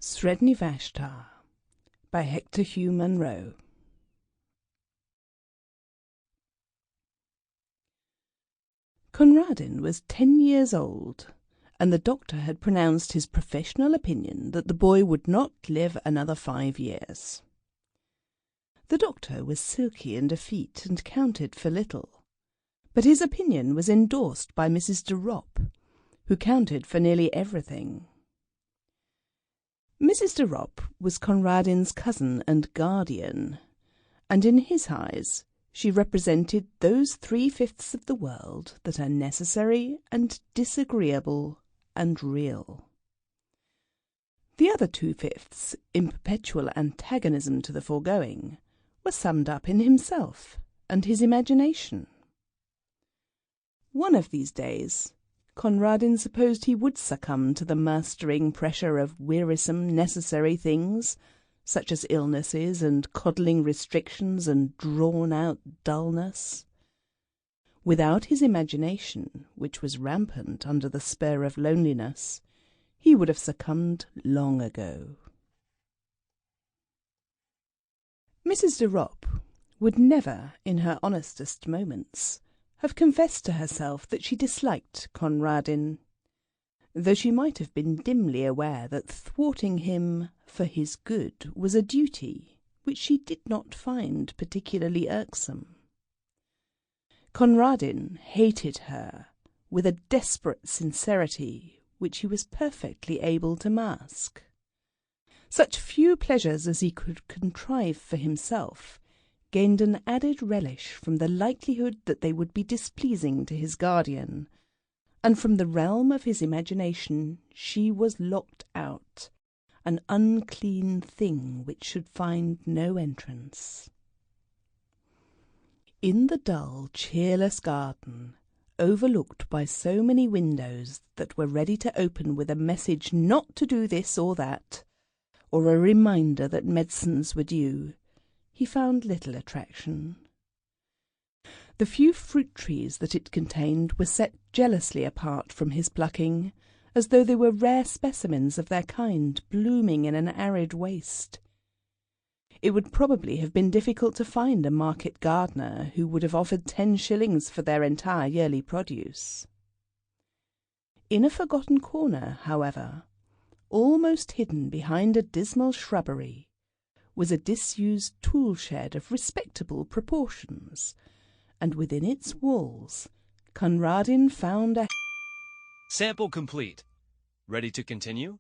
Srednivashtar by Hector Hugh Munro. Conradin was 10 years old, and the doctor had pronounced his professional opinion that the boy would not live another 5 years. The doctor was silky and effete and counted for little, but his opinion was endorsed by Mrs. de Ropp, who counted for nearly everything. Mrs. de Ropp was Conradin's cousin and guardian, and in his eyes she represented those 3/5 of the world that are necessary and disagreeable and real. The other 2/5, in perpetual antagonism to the foregoing, were summed up in himself and his imagination. One of these days Conradin supposed he would succumb to the mastering pressure of wearisome necessary things, such as illnesses and coddling restrictions and drawn-out dullness. Without his imagination, which was rampant under the spur of loneliness, he would have succumbed long ago. Mrs. de Ropp would never, in her honestest moments, have confessed to herself that she disliked Conradin, though she might have been dimly aware that thwarting him for his good was a duty which she did not find particularly irksome. Conradin hated her with a desperate sincerity which he was perfectly able to mask. Such few pleasures as he could contrive for himself gained an added relish from the likelihood that they would be displeasing to his guardian, and from the realm of his imagination she was locked out, an unclean thing which should find no entrance. In the dull, cheerless garden, overlooked by so many windows that were ready to open with a message not to do this or that, or a reminder that medicines were due, he found little attraction. The few fruit trees that it contained were set jealously apart from his plucking, as though they were rare specimens of their kind blooming in an arid waste. It would probably have been difficult to find a market gardener who would have offered 10 shillings for their entire yearly produce. In a forgotten corner, however, almost hidden behind a dismal shrubbery, was a disused tool-shed of respectable proportions, and within its walls Conradin found a... Sample complete. Ready to continue?